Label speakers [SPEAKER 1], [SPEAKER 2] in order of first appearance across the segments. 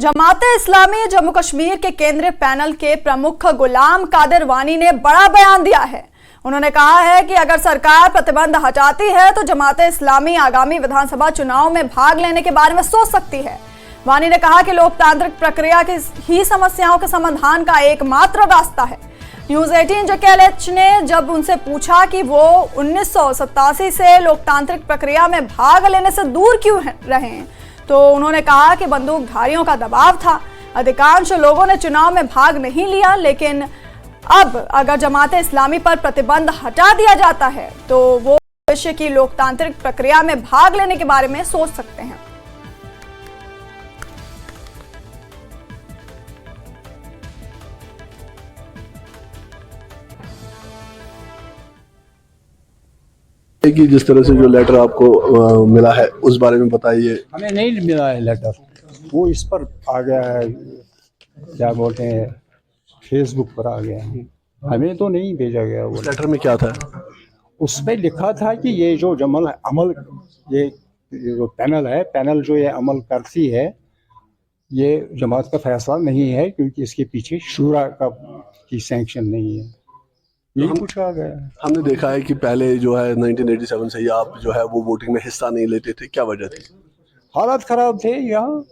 [SPEAKER 1] जमाते इस्लामी जम्मू कश्मीर के केंद्रीय पैनल के प्रमुख गुलाम कादिर वानी ने बड़ा बयान दिया है। उन्होंने कहा है कि अगर सरकार प्रतिबंध हटाती है तो जमाते इस्लामी आगामी विधानसभा चुनाव में भाग लेने के बारे में सोच सकती है। वानी ने कहा कि लोकतांत्रिक प्रक्रिया की ही समस्याओं के समाधान का एकमात्र रास्ता है। न्यूज 18 JKLH ने जब उनसे पूछा कि वो 1987 से लोकतांत्रिक प्रक्रिया में भाग लेने से दूर क्यों रहे हैं, तो उन्होंने कहा कि बंदूकधारियों का दबाव था। अधिकांश लोगों ने चुनाव में भाग नहीं लिया, लेकिन अब अगर जमाते इस्लामी पर प्रतिबंध हटा दिया जाता है तो वो भविष्य की लोकतांत्रिक प्रक्रिया में भाग लेने के बारे में सोच सकते हैं।
[SPEAKER 2] कि जिस तरह से जो लेटर आपको मिला है उस बारे में बताइए।
[SPEAKER 3] हमें नहीं मिला है लेटर, वो इस पर आ गया है, क्या बोलते हैं, फेसबुक पर आ गया है, हमें तो नहीं भेजा गया। वो
[SPEAKER 2] लेटर में क्या था?
[SPEAKER 3] उसमें लिखा था कि ये जो अमल ये जो पैनल जो ये अमल करती है, ये जमात का फैसला नहीं है, क्योंकि इसके पीछे शूरा की सैंक्शन नहीं है। यही कुछ आ गया।
[SPEAKER 2] हमने देखा है कि पहले जो है 1987 से ही आप जो है वो वोटिंग में हिस्सा नहीं लेते थे, क्या वजह थी?
[SPEAKER 3] हालात खराब थे यहाँ,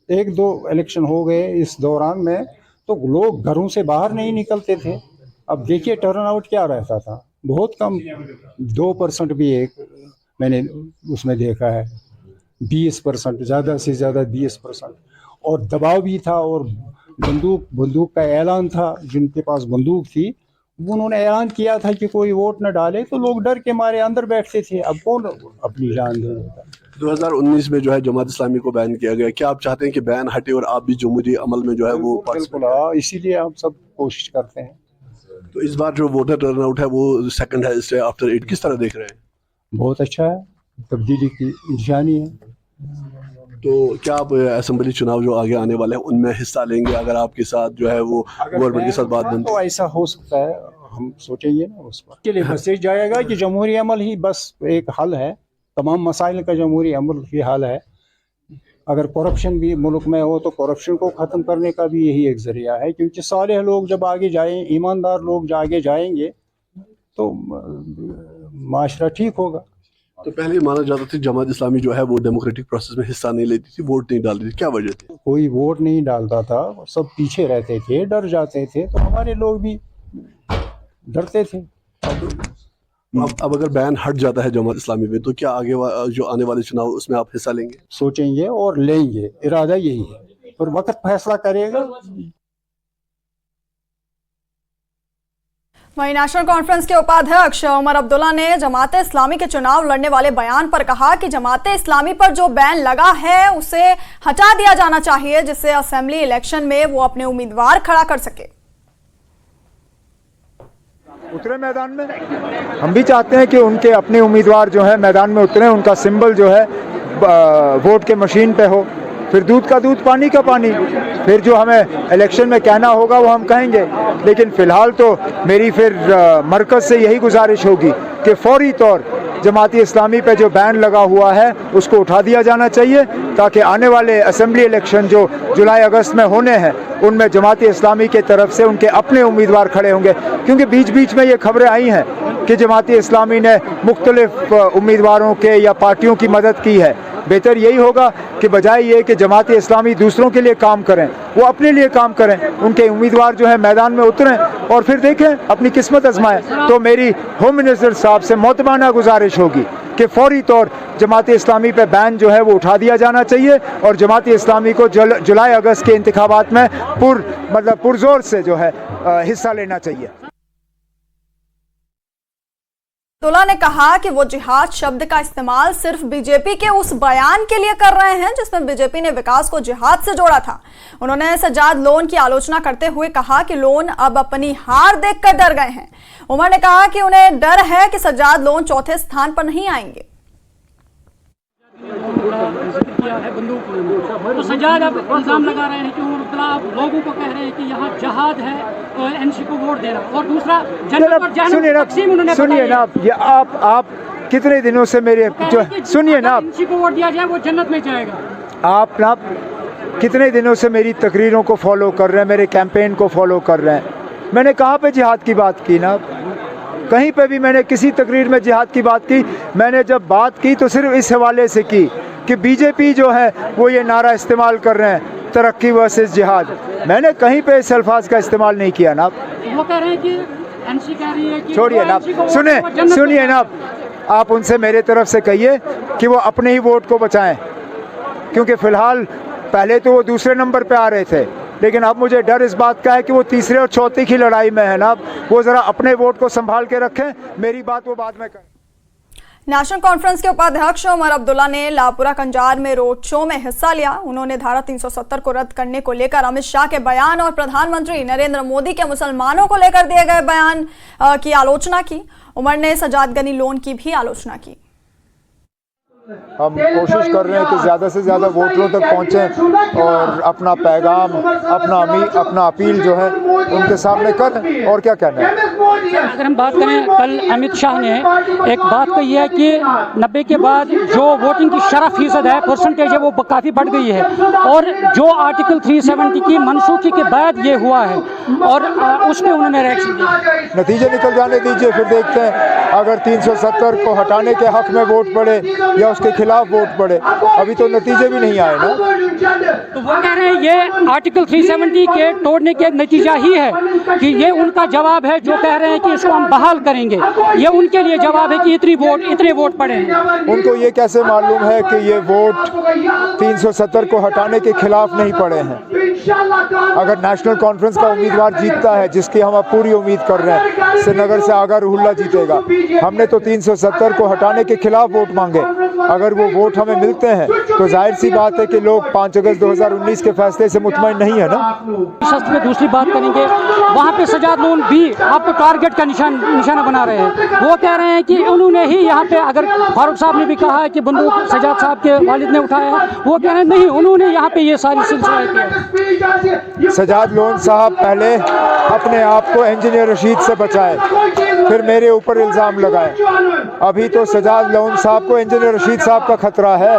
[SPEAKER 3] 1-2 इलेक्शन हो गए इस दौरान में, तो लोग घरों से बाहर नहीं निकलते थे। अब देखिए टर्न आउट क्या रहता था, बहुत कम, 2% भी एक मैंने उसमें देखा है, 20%, ज़्यादा से ज़्यादा 20%। और दबाव भी था, और बंदूक का ऐलान था। जिनके पास बंदूक थी उन्होंने ऐलान किया था कि कोई वोट न डाले, तो लोग डर के मारे अंदर बैठते थे। अब कौन अपनी जान दे देता।
[SPEAKER 2] 2019 में जो है जमात इस्लामी को बैन किया गया, क्या आप चाहते हैं कि बैन हटे और आप भी जमहूरी अमल में जो है वो?
[SPEAKER 3] बिल्कुल, इसीलिए हम सब कोशिश करते हैं।
[SPEAKER 2] तो इस बार जो वोटर टर्नआउट है वो सेकंड है इससे आफ्टर 8, किस तरह देख रहे हैं?
[SPEAKER 3] बहुत अच्छा है, तब्दीली की निशानी है।
[SPEAKER 2] तो क्या आप असेंबली चुनाव जो आगे आने वाले हैं उनमें हिस्सा लेंगे अगर आपके साथ जो है वो गवर्नमेंट के साथ बात बनती?
[SPEAKER 3] तो ऐसा हो सकता है, हम सोचेंगे ना उस पर। के लिए मैसेज जाएगा कि जमहूरी अमल ही बस एक हल है, तमाम मसाइल का जमहूरी अमल ही हल है। अगर करप्शन भी मुल्क में हो तो करप्शन को ख़त्म करने का भी यही एक ज़रिया है, क्योंकि सारे लोग जब आगे जाएं, ईमानदार लोग आगे जाएंगे तो माशरा ठीक होगा।
[SPEAKER 2] तो पहले माना जाता था जमात इस्लामी जो है वो डेमोक्रेटिक प्रोसेस में हिस्सा नहीं लेती थी, वोट नहीं डालती थी, क्या वजह थी?
[SPEAKER 3] कोई वोट नहीं डालता था, सब पीछे रहते थे, डर जाते थे, तो हमारे लोग भी डरते थे।
[SPEAKER 2] अब अगर बैन हट जाता है जमात इस्लामी पे तो क्या आगे जो आने वाले चुनाव उसमें आप हिस्सा लेंगे?
[SPEAKER 3] सोचेंगे और लेंगे, इरादा यही है, और वक्त फैसला करेगा।
[SPEAKER 1] वहीं नेशनल कॉन्फ्रेंस के उपाध्यक्ष उमर अब्दुल्ला ने जमाते इस्लामी के चुनाव लड़ने वाले बयान पर कहा कि जमाते इस्लामी पर जो बैन लगा है उसे हटा दिया जाना चाहिए, जिससे असेंबली इलेक्शन में वो अपने उम्मीदवार खड़ा कर सके।
[SPEAKER 4] उतरे मैदान में, हम भी चाहते हैं कि उनके अपने उम्मीदवार जो है मैदान में उतरे, उनका सिंबल जो है वोट के मशीन पे हो, फिर दूध का दूध पानी का पानी, फिर जो हमें इलेक्शन में कहना होगा वो हम कहेंगे। लेकिन फ़िलहाल तो मेरी फिर मरकज़ से यही गुजारिश होगी कि फौरी तौर जमाती इस्लामी पे जो बैन लगा हुआ है उसको उठा दिया जाना चाहिए, ताकि आने वाले असेंबली इलेक्शन जो जुलाई अगस्त में होने हैं उनमें जमाती इस्लामी के तरफ से उनके अपने उम्मीदवार खड़े होंगे। क्योंकि बीच बीच में ये खबरें आई हैं कि जमाती इस्लामी ने मुख्तलिफ उम्मीदवारों के या पार्टियों की मदद की है। बेहतर यही होगा कि बजाय ये कि जमाती इस्लामी दूसरों के लिए काम करें, वो अपने लिए काम करें, उनके उम्मीदवार जो है मैदान में उतरें और फिर देखें, अपनी किस्मत आजमाएं। तो मेरी होम मिनिस्टर साहब से मोहतबाना गुजारिश होगी कि फौरी तौर जमाती इस्लामी पे बैन जो है वो उठा दिया जाना चाहिए, और जमाती इस्लामी को जुलाई अगस्त के इंतखाबात में पुरजोर से जो है हिस्सा लेना चाहिए।
[SPEAKER 1] अब्दुल्ला ने कहा कि वो जिहाद शब्द का इस्तेमाल सिर्फ बीजेपी के उस बयान के लिए कर रहे हैं जिसमें बीजेपी ने विकास को जिहाद से जोड़ा था। उन्होंने सज्जाद लोन की आलोचना करते हुए कहा कि लोन अब अपनी हार देखकर डर गए हैं। उमर ने कहा कि उन्हें डर है कि सज्जाद लोन चौथे स्थान पर नहीं आएंगे।
[SPEAKER 5] तो सज्जाद अब इल्जाम लगा रहे हैं कि आप लोगों को कह रहे हैं कि यहाँ जहाद है एनसी को वोट देना, और दूसरा
[SPEAKER 4] सुनिए ना, ये आप कितने दिनों से मेरे जो सुनिए ना,
[SPEAKER 5] एनसी को वोट दिया जाए वो जन्नत में जाएगा।
[SPEAKER 4] आप ना कितने दिनों से मेरी तकरीरों को फॉलो कर रहे हैं, मेरे कैंपेन को फॉलो कर रहे हैं। मैंने कहाँ पे जिहाद की बात की ना? कहीं पे भी मैंने किसी तकरीर में जिहाद की बात की? मैंने जब बात की तो सिर्फ इस हवाले से की कि बीजेपी जो है वो ये नारा इस्तेमाल कर रहे हैं, तरक्की वर्सेस जिहाद। मैंने कहीं पे इस अल्फाज का इस्तेमाल नहीं किया ना।
[SPEAKER 5] वो कह रहे हैं कि एनसी कह रही है कि
[SPEAKER 4] छोड़िए ना, सुनिए ना, आप उनसे मेरे तरफ से कहिए कि वो अपने ही वोट को बचाएं, क्योंकि फ़िलहाल पहले तो वो दूसरे नंबर पे आ रहे थे, लेकिन अब मुझे डर इस बात का है कि वो तीसरे और चौथे की लड़ाई में है ना। वो ज़रा अपने वोट को संभाल के रखें, मेरी बात वो बाद में करें।
[SPEAKER 1] नेशनल कॉन्फ्रेंस के उपाध्यक्ष उमर अब्दुल्ला ने लापुरा कंजार में रोड शो में हिस्सा लिया। उन्होंने धारा 370 को रद्द करने को लेकर अमित शाह के बयान और प्रधानमंत्री नरेंद्र मोदी के मुसलमानों को लेकर दिए गए बयान की आलोचना की। उमर ने सजाद गनी लोन की भी आलोचना की।
[SPEAKER 4] हम कोशिश कर रहे हैं कि ज़्यादा से ज़्यादा वोटरों तक पहुँचें और अपना पैगाम, अपना अपील जो है उनके सामने करें। और क्या कहना है?
[SPEAKER 5] अगर हम बात करें, कल अमित शाह ने एक बात कही है कि 90 के बाद जो वोटिंग की शरह फीसद है, परसेंटेज है, वो काफ़ी बढ़ गई है। और जो आर्टिकल 370 की मनसूखी के बाद ये हुआ है, और उस पर उन्होंने रिएक्शन दिया।
[SPEAKER 4] नतीजे निकल जाने दीजिए, फिर देखते हैं। अगर 370 को हटाने के हक में वोट पड़े या उसके खिलाफ वोट पड़े, अभी तो नतीजे भी नहीं आए ना।
[SPEAKER 5] तो वो कह रहे हैं ये आर्टिकल 370 के तोड़ने के नतीजा ही है कि ये उनका जवाब है जो कह रहे हैं कि इसको हम बहाल करेंगे। ये उनके लिए जवाब है कि इतने वोट पड़े हैं।
[SPEAKER 4] उनको ये कैसे मालूम है कि ये वोट 370 को हटाने के खिलाफ नहीं पड़े हैं? अगर नेशनल कॉन्फ्रेंस का उम्मीदवार जीतता है, जिसकी हम अब पूरी उम्मीद कर रहे हैं, श्रीनगर से आगा रुहुल्ला जीतेगा, हमने तो 370 को हटाने के खिलाफ वोट मांगे। अगर वो वोट हमें मिलते हैं तो जाहिर सी बात है कि लोग 5 अगस्त 2019 के फैसले से मुतमईन नहीं है ना।
[SPEAKER 5] शस्त्र में दूसरी बात करेंगे, वहाँ पे सजाद लोन भी आपको टारगेट का निशाना बना रहे हैं। वो कह रहे हैं कि उन्होंने ही यहाँ पे, अगर फारूक साहब ने भी कहा है कि बंदूक सजाद साहब के वालिद ने उठाया है, वो कह रहे हैं नहीं, उन्होंने यहाँ पे ये सारी सिलसिला किया।
[SPEAKER 4] सजाद लोन साहब पहले अपने आप को इंजीनियर रशीद से बचाए, फिर मेरे ऊपर इल्ज़ाम लगाए। अभी तो सजाद लोन साहब को इंजीनियर रशीद साहब का खतरा है,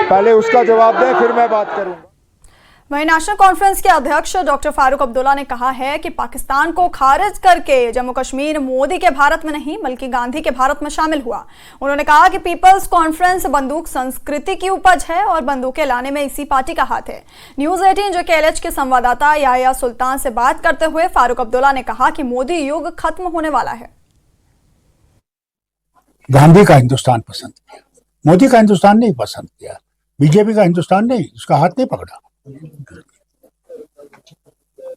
[SPEAKER 4] पहले उसका जवाब दें, फिर मैं बात करूंगा।
[SPEAKER 1] वहीं नेशनल कॉन्फ्रेंस के अध्यक्ष डॉक्टर फारूक अब्दुल्ला ने कहा है कि पाकिस्तान को खारिज करके जम्मू कश्मीर मोदी के भारत में नहीं बल्कि गांधी के भारत में शामिल हुआ। उन्होंने कहा कि पीपल्स कॉन्फ्रेंस बंदूक संस्कृति की उपज है और बंदूकें लाने में इसी पार्टी का हाथ है। न्यूज 18 जो KLH के संवाददाता याया सुल्तान से बात करते हुए फारूक अब्दुल्ला ने कहा कि मोदी युग खत्म होने वाला है।
[SPEAKER 6] गांधी का हिंदुस्तान पसंद किया, मोदी का हिंदुस्तान नहीं पसंद किया, बीजेपी का हिंदुस्तान नहीं, उसका हाथ नहीं पकड़ा।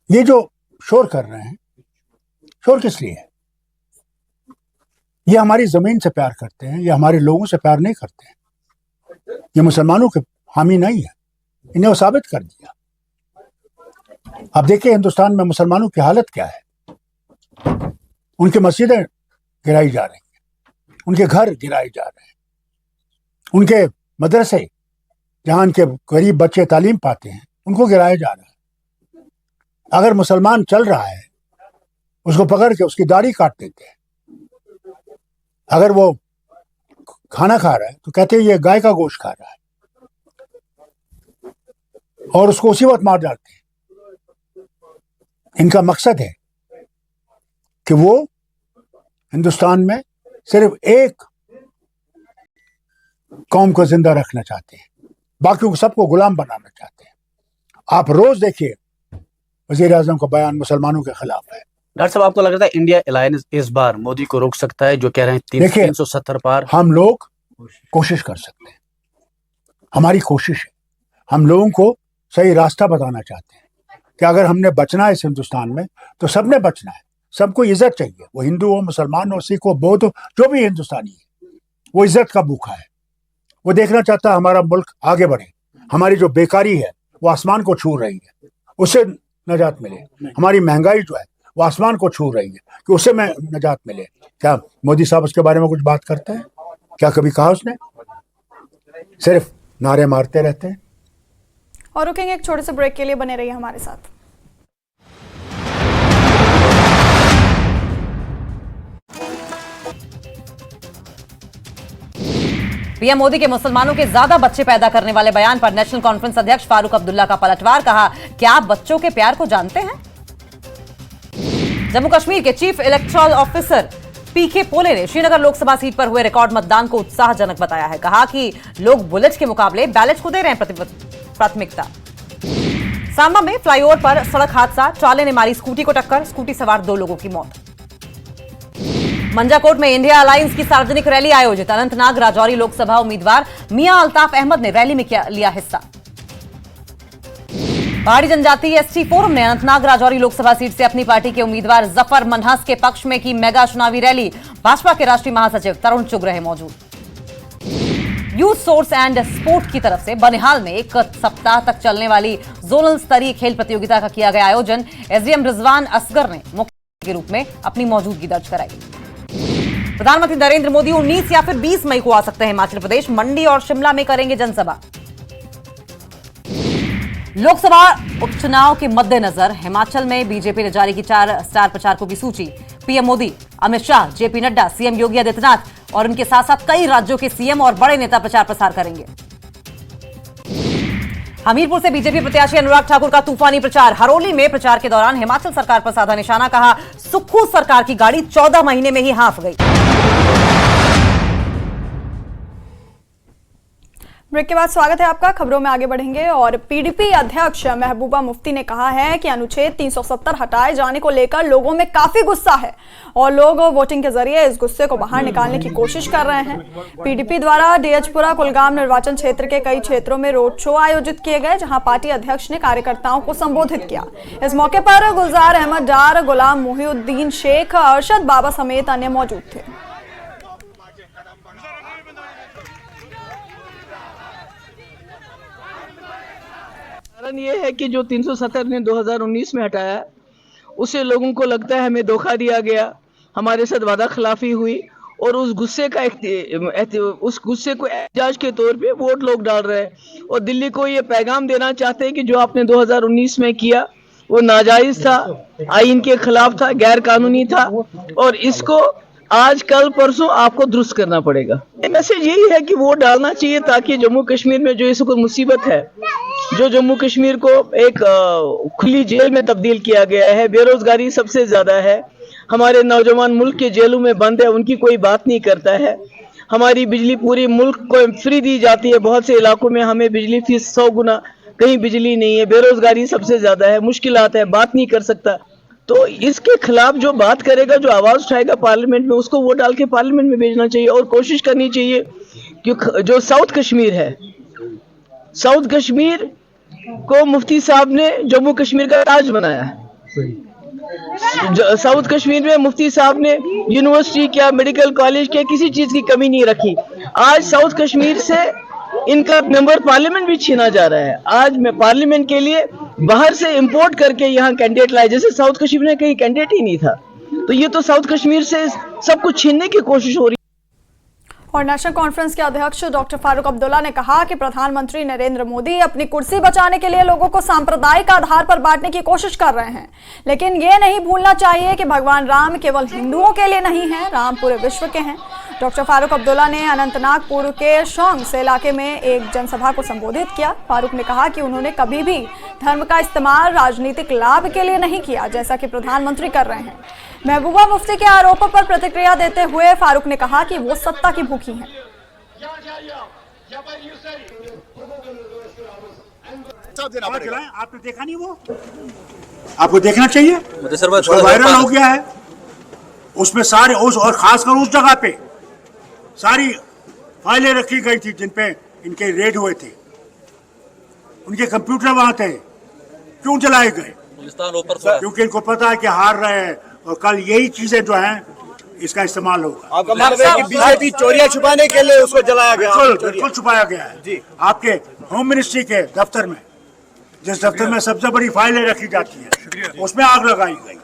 [SPEAKER 6] ये जो शोर कर रहे हैं, शोर किस लिए है? ये हमारी जमीन से प्यार करते हैं, ये हमारे लोगों से प्यार नहीं करते हैं। ये मुसलमानों के हामी नहीं है, इन्हें वो साबित कर दिया। अब देखिए हिंदुस्तान में मुसलमानों की हालत क्या है। उनकी मस्जिदें गिराई जा रही हैं, उनके घर गिराए जा रहे हैं, उनके मदरसे जहां उनके गरीब बच्चे तालीम पाते हैं उनको गिराया जा रहा है। अगर मुसलमान चल रहा है उसको पकड़ के उसकी दाढ़ी काट देते हैं। अगर वो खाना खा रहा है तो कहते हैं ये गाय का गोश्त खा रहा है, और उसको उसी वक्त मार डालते हैं। इनका मकसद है कि वो हिंदुस्तान में सिर्फ एक कौम को जिंदा रखना चाहते हैं, बाकी को सबको गुलाम बनाना चाहते हैं। आप रोज देखिए वजीर आजम का बयान मुसलमानों के खिलाफ है।
[SPEAKER 7] डॉक्टर साहब, आपको लगता है इंडिया अलायंस इस बार मोदी को रोक सकता है, जो कह रहे हैं 370 पार?
[SPEAKER 6] हम लोग कोशिश कर सकते हैं, हमारी कोशिश है। हम लोगों को सही रास्ता बताना चाहते हैं कि अगर हमने बचना है इस हिंदुस्तान में तो सबने बचना है। सबको इज्जत चाहिए, वो हिंदू हो, मुसलमान हो, सिख हो, बौद्ध हो, जो भी हिंदुस्तानी है वो इज्जत का भूखा है। वो देखना चाहता है हमारा मुल्क आगे बढ़े, हमारी जो बेकारी है वो आसमान को छू रही है, उससे नजात मिले। हमारी महंगाई जो है वो आसमान को छू रही है कि उससे में नजात मिले। क्या मोदी साहब उसके बारे में कुछ बात करते हैं? क्या कभी कहा उसने? सिर्फ नारे मारते रहते हैं।
[SPEAKER 1] और रुकेंगे एक छोटे से ब्रेक के लिए, बने रहिए हमारे साथ।
[SPEAKER 8] पीएम मोदी के मुसलमानों के ज्यादा बच्चे पैदा करने वाले बयान पर नेशनल कॉन्फ्रेंस अध्यक्ष फारूक अब्दुल्ला का पलटवार। कहा, क्या आप बच्चों के प्यार को जानते हैं? जम्मू कश्मीर के चीफ इलेक्टोरल ऑफिसर पीके पोले ने श्रीनगर लोकसभा सीट पर हुए रिकॉर्ड मतदान को उत्साहजनक बताया है। कहा कि लोग बुलेट के मुकाबले बैलेट को दे रहे हैं प्राथमिकता। सांबा में फ्लाईओवर पर सड़क हादसा, ट्राले ने मारी स्कूटी को टक्कर, स्कूटी सवार 2 लोगों की मौत। मंजाकोट में इंडिया अलायंस की सार्वजनिक रैली आयोजित, अनंतनाग राजौरी लोकसभा उम्मीदवार मियां अल्ताफ अहमद ने रैली में लिया हिस्सा। पहाड़ी जनजाति एसटी फोरम ने अनंतनाग राजौरी लोकसभा सीट से अपनी पार्टी के उम्मीदवार जफर मनहस के पक्ष में की मेगा चुनावी रैली। भाजपा के राष्ट्रीय महासचिव तरुण चुग रहे मौजूद। यूथ सोर्स एंड स्पोर्ट की तरफ से बनिहाल में 1 सप्ताह तक चलने वाली जोनल स्तरीय खेल प्रतियोगिता का किया गया आयोजन। एसडीएम रिजवान असगर ने मुख्य के रूप में अपनी मौजूदगी दर्ज कराई। प्रधानमंत्री नरेंद्र मोदी 19 या फिर 20 मई को आ सकते हैं हिमाचल प्रदेश। मंडी और शिमला में करेंगे जनसभा। लोकसभा उपचुनाव के मद्देनजर हिमाचल में बीजेपी ने जारी की 4 स्टार प्रचारकों की सूची। PM Modi, Amit Shah, JP Nadda, CM Yogi Adityanath और उनके साथ साथ कई राज्यों के सीएम और बड़े नेता प्रचार प्रसार करेंगे। हमीरपुर से बीजेपी प्रत्याशी अनुराग ठाकुर का तूफानी प्रचार। हरोली में प्रचार के दौरान हिमाचल सरकार पर साधा निशाना। कहा, सुक्खू सरकार की गाड़ी 14 महीने में ही हाँफ गई।
[SPEAKER 1] ब्रेक के बाद स्वागत है आपका। खबरों में आगे बढ़ेंगे और पीडीपी अध्यक्ष महबूबा मुफ्ती ने कहा है कि अनुच्छेद 370 हटाए जाने को लेकर लोगों में काफी गुस्सा है और लोग वोटिंग के जरिए इस गुस्से को बाहर निकालने की कोशिश कर रहे हैं। पीडीपी द्वारा डीएचपुरा कुलगाम निर्वाचन क्षेत्र के कई क्षेत्रों में रोड शो आयोजित किए गए, जहां पार्टी अध्यक्ष ने कार्यकर्ताओं को संबोधित किया। इस मौके पर गुलजार अहमद डार, गुलाम मुहिउद्दीन शेख, अरशद बाबा समेत अन्य मौजूद थे।
[SPEAKER 9] कारण ये है कि जो 370 ने 2019 में हटाया, उससे लोगों को लगता है हमें धोखा दिया गया, हमारे साथ वादा खिलाफी हुई और उस गुस्से को एहतजाज के तौर पे वोट लोग डाल रहे हैं और दिल्ली को ये पैगाम देना चाहते हैं कि जो आपने 2019 में किया वो नाजायज था, आईन के खिलाफ था, गैर कानूनी था और इसको आज कल परसों आपको दुरुस्त करना पड़ेगा। मैसेज यही है कि वोट डालना चाहिए ताकि जम्मू कश्मीर में जो इस वक्त मुसीबत है, जो जम्मू कश्मीर को एक खुली जेल में तब्दील किया गया है, बेरोजगारी सबसे ज्यादा है, हमारे नौजवान मुल्क के जेलों में बंद है, उनकी कोई बात नहीं करता है, हमारी बिजली पूरी मुल्क को फ्री दी जाती है, बहुत से इलाकों में हमें बिजली फीस 100 गुना, कहीं बिजली नहीं है, बेरोजगारी सबसे ज्यादा है, मुश्किलात है, बात नहीं कर सकता। तो इसके खिलाफ जो बात करेगा, जो आवाज उठाएगा पार्लियामेंट में, उसको वोट डाल के पार्लियामेंट में भेजना चाहिए और कोशिश करनी चाहिए कि जो साउथ कश्मीर है, साउथ कश्मीर को मुफ्ती साहब ने जम्मू कश्मीर का ताज बनाया है। साउथ कश्मीर में मुफ्ती साहब ने यूनिवर्सिटी क्या, मेडिकल कॉलेज क्या, किसी चीज की कमी नहीं रखी। आज साउथ कश्मीर से इनका मेंबर पार्लियामेंट भी छीना जा रहा है। आज मैं पार्लियामेंट के लिए बाहर से इंपोर्ट करके यहाँ कैंडिडेट लाए, जैसे साउथ कश्मीर में कहीं कैंडिडेट ही नहीं था। तो ये तो साउथ कश्मीर से सब कुछ छीनने की कोशिश हो रही है।
[SPEAKER 1] और नेशनल कॉन्फ्रेंस के अध्यक्ष डॉक्टर फारूक अब्दुल्ला ने कहा कि प्रधानमंत्री नरेंद्र मोदी अपनी कुर्सी बचाने के लिए लोगों को सांप्रदायिक आधार पर बांटने की कोशिश कर रहे हैं, लेकिन ये नहीं भूलना चाहिए कि भगवान राम केवल हिंदुओं के लिए नहीं है, राम पूरे विश्व के हैं। डॉक्टर फारूक अब्दुल्ला ने अनंतनाग पूर्व के शोंग से इलाके में एक जनसभा को संबोधित किया। फारूक ने कहा कि उन्होंने कभी भी धर्म का इस्तेमाल राजनीतिक लाभ के लिए नहीं किया, जैसा कि प्रधानमंत्री कर रहे हैं। महबूबा मुफ्ती के आरोपों पर प्रतिक्रिया देते हुए फारूक ने कहा कि वो सत्ता की भूखी हैं।
[SPEAKER 6] आपने देखा नहीं, वो आपको देखना चाहिए, वायरल हो गया है। उसमें सारे और खासकर उस जगह पे सारी फाइलें रखी गई थी जिन पे इनके रेड हुए थे, उनके कंप्यूटर वहां थे। क्यों जलाए गए? क्योंकि इनको पता है कि हार रहे हैं और कल यही चीजें जो हैं इसका इस्तेमाल होगा।
[SPEAKER 4] बीजेपी चोरियां छुपाने के लिए उसको जलाया गया,
[SPEAKER 6] बिल्कुल छुपाया गया है जी। आपके होम मिनिस्ट्री के दफ्तर में, जिस दफ्तर में सबसे बड़ी फाइलें रखी जाती है, उसमें आग लगाई गई।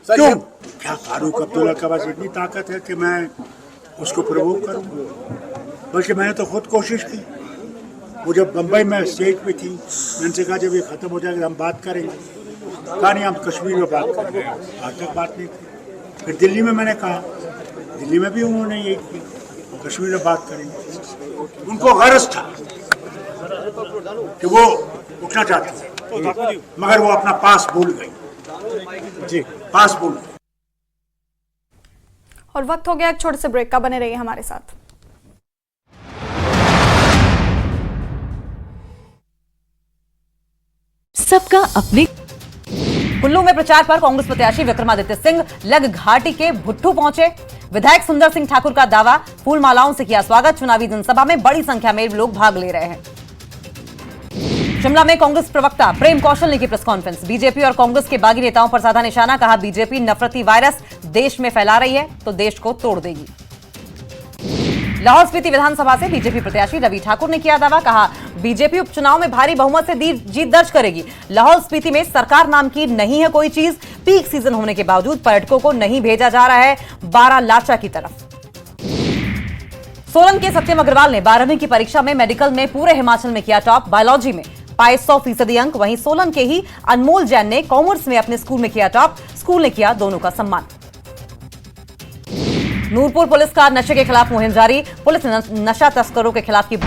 [SPEAKER 6] क्यों? क्या फारूक अब्दुल्ला के पास इतनी ताकत है कि मैं उसको प्रवोक करूं? बल्कि मैंने तो खुद कोशिश की। वो जब बम्बई में स्टेज पे थी, मैंने उनसे कहा जब ये खत्म हो जाएगा हम बात करेंगे। कहा नहीं, हम कश्मीर में बात करेंगे। आज तक बात नहीं की। फिर दिल्ली में मैंने कहा, दिल्ली में भी उन्होंने यही किया, कश्मीर में बात करेंगे। उनको गरज था कि वो उठना चाहते थे, मगर वो अपना पास भूल गई। पास भूल गई।
[SPEAKER 1] और वक्त हो गया एक छोटे से ब्रेक का, बने रहिए हमारे साथ।
[SPEAKER 8] सबका अपने कुल्लू में प्रचार पर कांग्रेस प्रत्याशी विक्रमादित्य सिंह लग घाटी के भुट्टू पहुंचे। विधायक सुंदर सिंह ठाकुर का दावा, फूल मालाओं से किया स्वागत। चुनावी जनसभा में बड़ी संख्या में लोग भाग ले रहे हैं। शिमला में कांग्रेस प्रवक्ता प्रेम कौशल ने की प्रेस कॉन्फ्रेंस। बीजेपी और कांग्रेस के बागी नेताओं पर साधा निशाना, कहा बीजेपी नफरती वायरस देश में फैला रही है तो देश को तोड़ देगी। लाहौल स्पीति विधानसभा से बीजेपी प्रत्याशी रवि ठाकुर ने किया दावा, कहा बीजेपी उपचुनाव में भारी बहुमत से जीत दर्ज करेगी। लाहौल स्पीति में सरकार नाम की नहीं है कोई चीज। पीक सीजन होने के बावजूद पर्यटकों को नहीं भेजा जा रहा है बारालाचा की तरफ। सोलन के सत्यम अग्रवाल ने 12वीं की परीक्षा में मेडिकल में पूरे हिमाचल में किया टॉप। बायोलॉजी में पाए 100% अंक। वहीं सोलन के ही अनमोल जैन ने कॉमर्स में अपने स्कूल में किया टॉप। स्कूल ने किया दोनों का सम्मान। नूरपुर पुलिस का नशे के खिलाफ मुहिम जारी। पुलिस ने नशा तस्करों के खिलाफ की।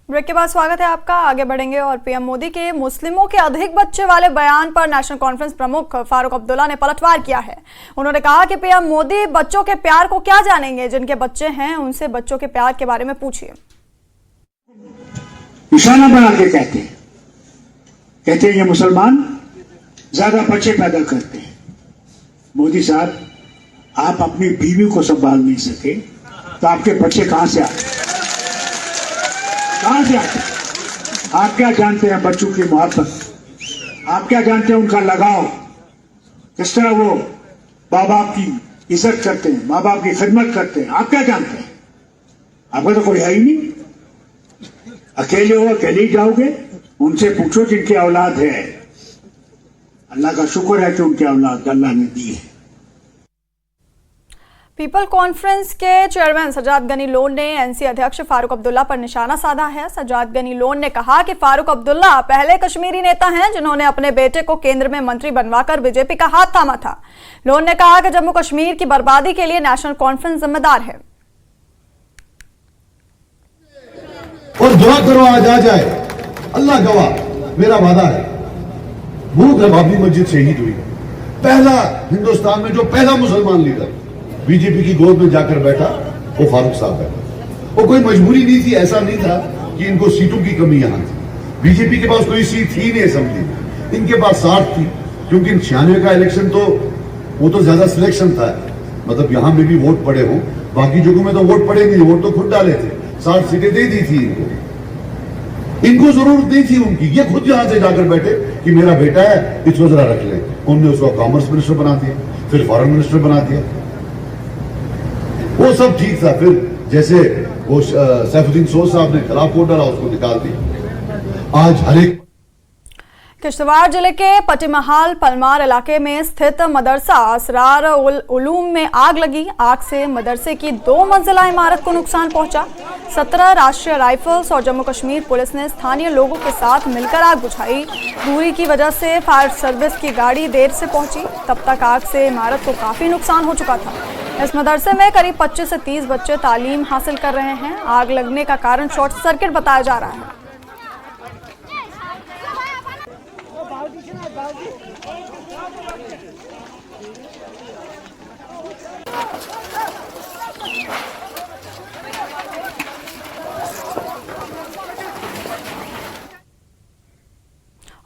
[SPEAKER 1] ब्रेक के बाद स्वागत है आपका। आगे बढ़ेंगे और पीएम मोदी के मुस्लिमों के अधिक बच्चे वाले बयान पर नेशनल कॉन्फ्रेंस प्रमुख फारूक अब्दुल्ला ने पलटवार किया है। उन्होंने कहा कि पीएम मोदी बच्चों के प्यार को क्या जानेंगे, जिनके बच्चे हैं उनसे बच्चों के प्यार के बारे में पूछिए।
[SPEAKER 6] निशाना बना के कहते हैं ये मुसलमान ज्यादा बच्चे पैदा करते हैं। मोदी साहब, आप अपनी बीवी को संभाल नहीं सके तो आपके बच्चे कहां से आते? कहां से आते? आप क्या जानते हैं बच्चों की मोहब्बत? आप क्या जानते हैं उनका लगाव? किस तरह वो माँ बाप की इज्जत करते हैं, माँ बाप की खिदमत करते हैं? आप क्या जानते हैं? आपका तो कोई है ही नहीं। अकेले हो, अकेले ही जाओगे। उनसे पूछो जिनकी औलाद है। अल्लाह का शुक्र है कि उनकी औलाद अल्लाह ने दी है।
[SPEAKER 1] पीपल कॉन्फ्रेंस के चेयरमैन सजाद गनी लोन ने एनसी अध्यक्ष फारूक अब्दुल्ला पर निशाना साधा है। सजाद गनी लोन ने कहा कि फारूक अब्दुल्ला पहले कश्मीरी नेता हैं जिन्होंने अपने बेटे को केंद्र में मंत्री बनवाकर बीजेपी का हाथ थामा था। लोन ने कहा कि जम्मू कश्मीर की बर्बादी के लिए नेशनल कॉन्फ्रेंस जिम्मेदार है।
[SPEAKER 10] और दुआ करो आज आ जाए, अल्लाह गवाह, मेरा वादा है। भूख है, बाबरी मस्जिद शहीद हुई। पहला हिंदुस्तान में जो पहला मुसलमान लीडर बीजेपी की गोद में जाकर बैठा वो फारूक साहब है। वो कोई मजबूरी नहीं थी, ऐसा नहीं था कि इनको सीटों की कमी यहां थी। बीजेपी के पास कोई सीट थी नहीं असेंबली में, इनके पास 60 थी, क्योंकि 96 का इलेक्शन तो वो तो ज्यादा सिलेक्शन था, मतलब यहां में भी वोट पड़े हों, बाकी जगहों में तो वोट पड़े नहीं, वोट तो खुद डाले थे। 60 सीटें दे दी थी इनको जरूरत नहीं थी उनकी। ये खुद यहां से जाकर बैठे कि मेरा बेटा है, इसको जरा रख ले। उन्होंने उसको कॉमर्स मिनिस्टर बना दिया, फिर फॉरेन मिनिस्टर बना दिया। वो सब ठीक था। फिर जैसे वो सैफुद्दीन सोज साहब ने खिलाफ वोट डाला, उसको निकाल दिया। आज हर एक
[SPEAKER 1] किश्तवाड़ जिले के पटिमहाल पलमार इलाके में स्थित मदरसा असरार उलूम में आग लगी। आग से मदरसे की 2 मंजिला इमारत को नुकसान पहुंचा। 17 राष्ट्रीय राइफल्स और जम्मू कश्मीर पुलिस ने स्थानीय लोगों के साथ मिलकर आग बुझाई। दूरी की वजह से फायर सर्विस की गाड़ी देर से पहुंची। तब तक आग से इमारत को काफी नुकसान हो चुका था। इस मदरसे में करीब 25 से 30 बच्चे तालीम हासिल कर रहे हैं। आग लगने का कारण शॉर्ट सर्किट बताया जा रहा है।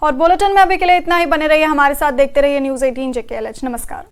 [SPEAKER 1] और बुलेटिन में अभी के लिए इतना ही। बने रहिए हमारे साथ, देखते रहिए न्यूज़ 18 JKLH। नमस्कार।